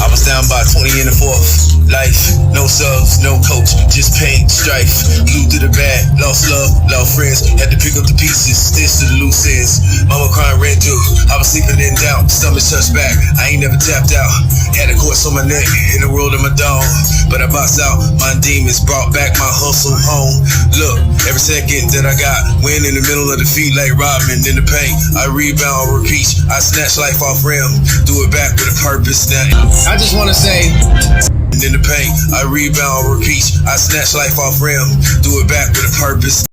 I was down by 20 in the fourth. Life, no subs, no coach, just pain, strife. Glued to the bad, lost love, lost friends. Had to pick up the pieces, stitch to the loose ends. Mama crying red through. I was sleeping in doubt, stomach touched back. I ain't never tapped out. Had a corpse on my neck, in the world of my dome. But I boxed out my demons, brought back my hustle home. Look, every second that I got, win in the middle of the feet like Rodman in the paint. I rebound, repeat, I snatch life off rim, do it back with a purpose. Now I just wanna say, in the paint, I rebound, repeat, I snatch life off rim, do it back with a purpose.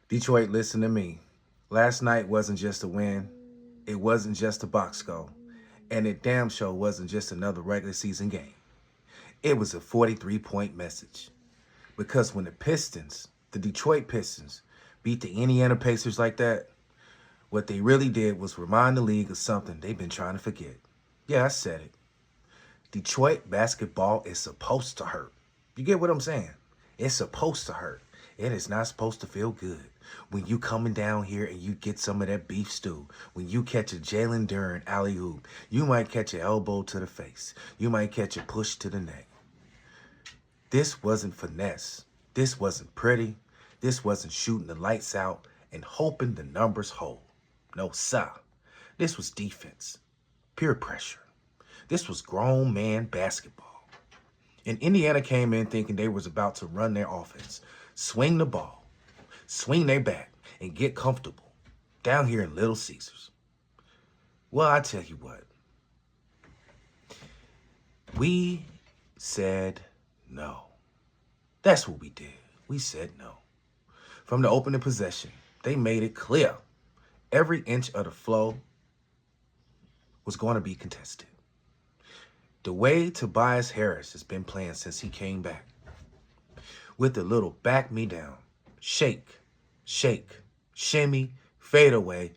Detroit, listen to me. Last night wasn't just a win. It wasn't just a box score. And it damn sure wasn't just another regular season game. It was a 43-point message. Because when the Pistons, the Detroit Pistons, beat the Indiana Pacers like that, what they really did was remind the league of something they've been trying to forget. Yeah, I said it. Detroit basketball is supposed to hurt. You get what I'm saying? It's supposed to hurt. It is not supposed to feel good. When you coming down here and you get some of that beef stew, when you catch a Jalen Duren alley-oop, you might catch an elbow to the face. You might catch a push to the neck. This wasn't finesse. This wasn't pretty. This wasn't shooting the lights out and hoping the numbers hold. No, sir. This was defense. Pure pressure. This was grown man basketball. And Indiana came in thinking they was about to run their offense, swing the ball, swing their bat, and get comfortable down here in Little Caesars. Well, I tell you what. We said no. That's what we did. We said no. From the opening possession, they made it clear every inch of the flow was going to be contested. The way Tobias Harris has been playing since he came back, with the little back me down, shake, shimmy, fade away,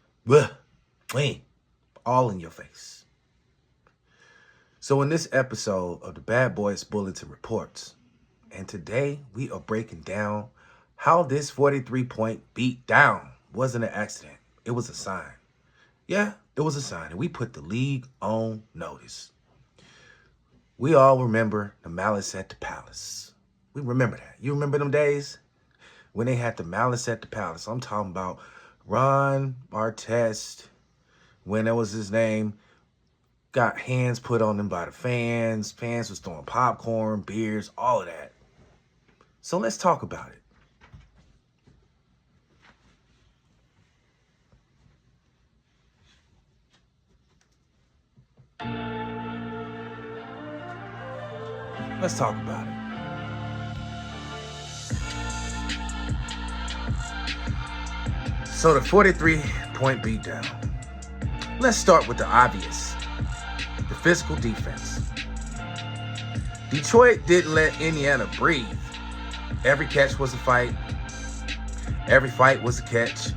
all in your face. So in this episode of the Bad Boys Bulletin Reports, and today we are breaking down how this 43-point beat down wasn't an accident. It was a sign. Yeah, it was a sign, and we put the league on notice. We all remember the Malice at the Palace. We remember that. You remember them days when they had the Malice at the Palace? I'm talking about Ron Artest, when that was his name, got hands put on them by the fans. Fans was throwing popcorn, beers, all of that. So let's talk about it. Let's talk about it. So the 43-point beatdown. Let's start with the obvious. The physical defense. Detroit didn't let Indiana breathe. Every catch was a fight. Every fight was a catch.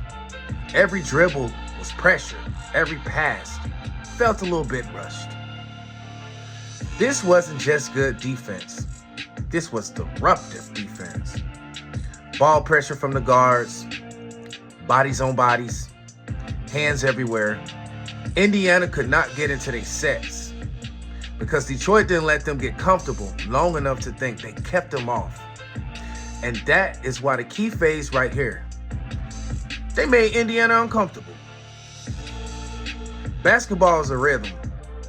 Every dribble was pressure. Every pass felt a little bit rushed. This wasn't just good defense. This was disruptive defense. Ball pressure from the guards, bodies on bodies, hands everywhere. Indiana could not get into their sets because Detroit didn't let them get comfortable long enough to think they kept them off. And that is why the key phase right here. They made Indiana uncomfortable. Basketball is a rhythm.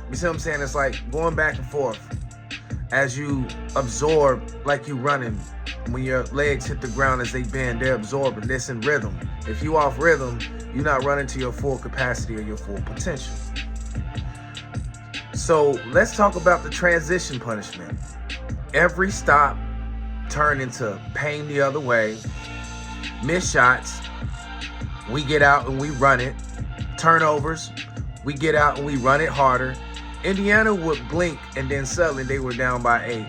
You see what I'm saying? It's like going back and forth as you absorb, like you running. When your legs hit the ground as they bend, they're absorbing. This in rhythm. If you off rhythm, you're not running to your full capacity or your full potential. So let's talk about the transition punishment. Every stop turned into pain the other way. Missed shots, we get out and we run it. Turnovers, we get out and we run it harder. Indiana would blink and then suddenly they were down by 8.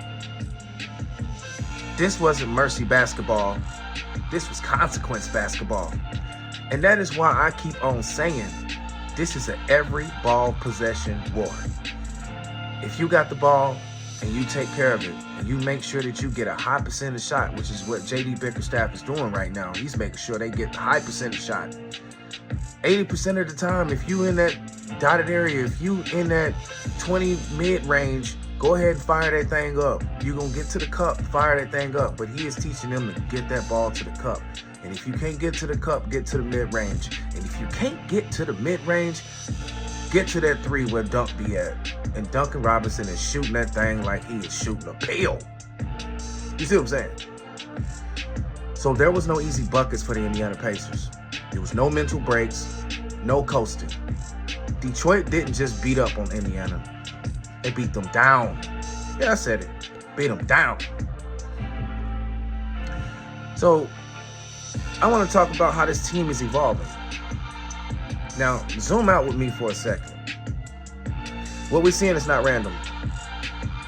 This wasn't mercy basketball. This was consequence basketball. And that is why I keep on saying this is an every ball possession war. If you got the ball, and you take care of it, and you make sure that you get a high percentage shot, which is what J.D. Bickerstaff is doing right now. He's making sure they get the high percentage shot. 80% of the time, if you in that dotted area, if you in that 20 mid-range, go ahead and fire that thing up. You're going to get to the cup, fire that thing up. But he is teaching them to get that ball to the cup. And if you can't get to the cup, get to the mid-range. And if you can't get to the mid-range, get to that three where Dunk be at. And Duncan Robinson is shooting that thing like he is shooting a pill. You see what I'm saying? So there was no easy buckets for the Indiana Pacers. There was no mental breaks, no coasting. Detroit didn't just beat up on Indiana. They beat them down. Yeah, I said it. Beat them down. So I want to talk about how this team is evolving. Now, zoom out with me for a second. What we're seeing is not random.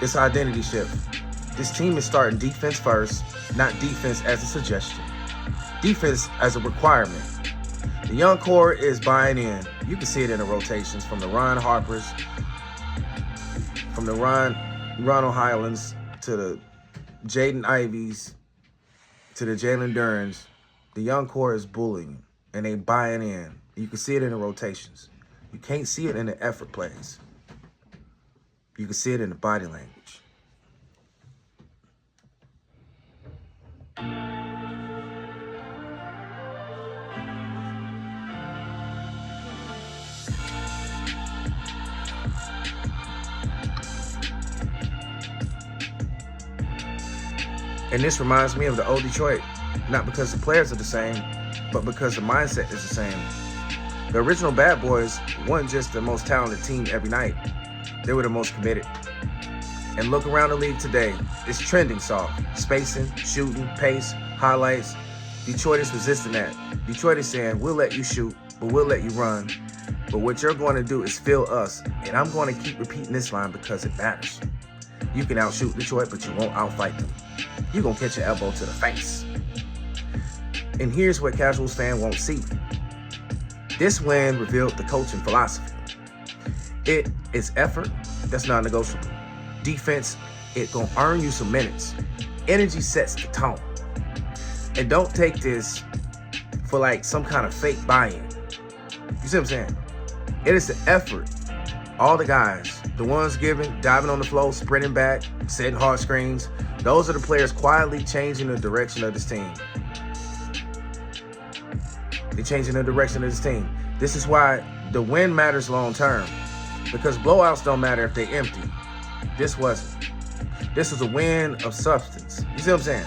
It's an identity shift. This team is starting defense first, not defense as a suggestion. Defense as a requirement. The young core is buying in. You can see it in the rotations from the Ron Harpers, from the Ronald Highlands, to the Jaden Ivies, to the Jalen Durns. The young core is bullying, and they buying in. You can see it in the rotations. You can't see it in the effort plays. You can see it in the body language. And this reminds me of the old Detroit, not because the players are the same, but because the mindset is the same. The original Bad Boys weren't just the most talented team every night. They were the most committed. And look around the league today, it's trending soft. Spacing, shooting, pace, highlights. Detroit is resisting that. Detroit is saying, we'll let you shoot, but we'll let you run. But what you're going to do is fill us. And I'm going to keep repeating this line because it matters. You can outshoot Detroit, but you won't outfight them. You're going to catch an elbow to the face. And here's what Casuals fan won't see. This win revealed the coaching philosophy. It is effort, that's non-negotiable. Defense, it gonna earn you some minutes. Energy sets the tone. And don't take this for like some kind of fake buy-in. You see what I'm saying? It is the effort. All the guys, the ones giving, diving on the floor, sprinting back, setting hard screens, those are the players quietly changing the direction of this team. They're changing the direction of this team. This is why the win matters long term. Because blowouts don't matter if they're empty. This wasn't. This was a win of substance. You see what I'm saying?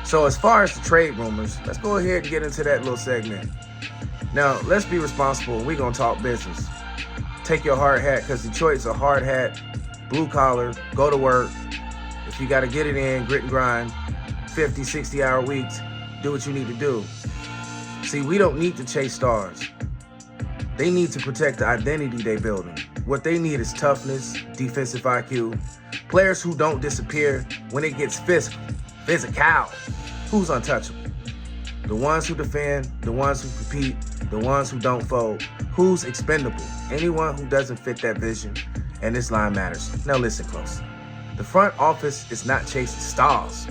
So as far as the trade rumors, let's go ahead and get into that little segment. Now, let's be responsible and we're going to talk business. Take your hard hat, because Detroit's a hard hat, blue collar, go to work. If you got to get it in, grit and grind, 50, 60-hour weeks, do what you need to do. See, we don't need to chase stars. They need to protect the identity they're building. What they need is toughness, defensive IQ, players who don't disappear when it gets physical. Who's untouchable? The ones who defend, the ones who compete, the ones who don't fold. Who's expendable? Anyone who doesn't fit that vision. And this line matters. Now listen close. The front office is not chasing stars.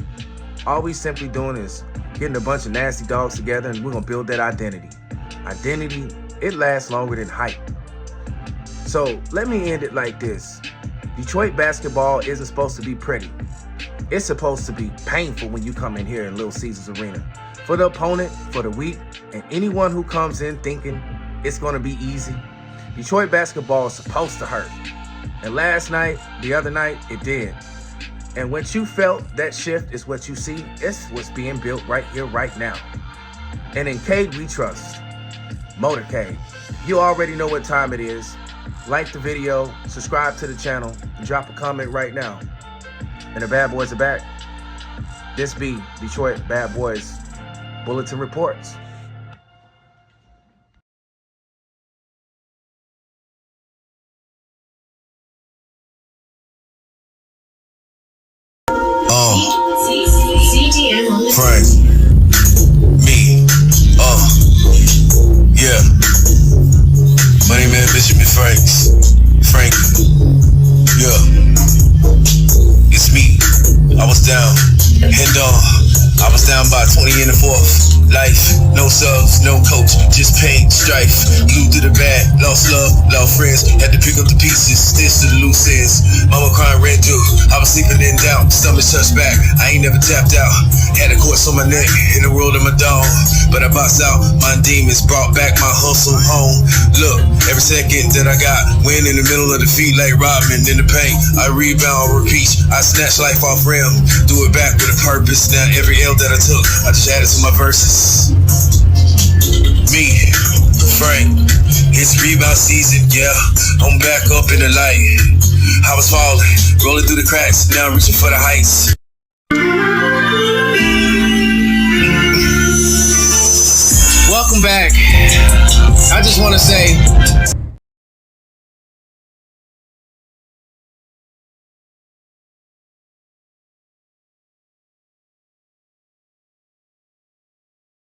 All we simply doing is getting a bunch of nasty dogs together and we're going to build that identity. Identity, it lasts longer than hype. So let me end it like this. Detroit basketball isn't supposed to be pretty. It's supposed to be painful when you come in here in Little Caesars Arena. For the opponent, for the weak, and anyone who comes in thinking it's going to be easy. Detroit basketball is supposed to hurt. And last night, the other night, it did. And what you felt, that shift is what you see. It's what's being built right here, right now. And in Cade, we trust. Motorcade. You already know what time it is. Like the video, subscribe to the channel, and drop a comment right now. And the Bad Boys are back. This be Detroit Bad Boys Bulletin Reports. Frank, me, yeah. Money Man, Benjamin Franks, Frank, yeah. was down by 20 in the fourth. Life, no subs, no coach, just pain, strife. Glued to the bat, lost love, lost friends. Had to pick up the pieces, stitch to the loose ends. Mama crying red due. I was sleeping in doubt, stomach touched back. I ain't never tapped out. Had a corpse on my neck, in the world of my dog. But I boxed out my demons, brought back my hustle home. Look, every second that I got, win in the middle of the feet like Rodman in the paint. I rebound, repeat. I snatch life off rim, do it back with a purpose. Now every L that I took, I just added to my verses. Me, Frank, it's rebound season, yeah. I'm back up in the light. I was falling, rolling through the cracks, now I'm reaching for the heights. Welcome back. I just want to say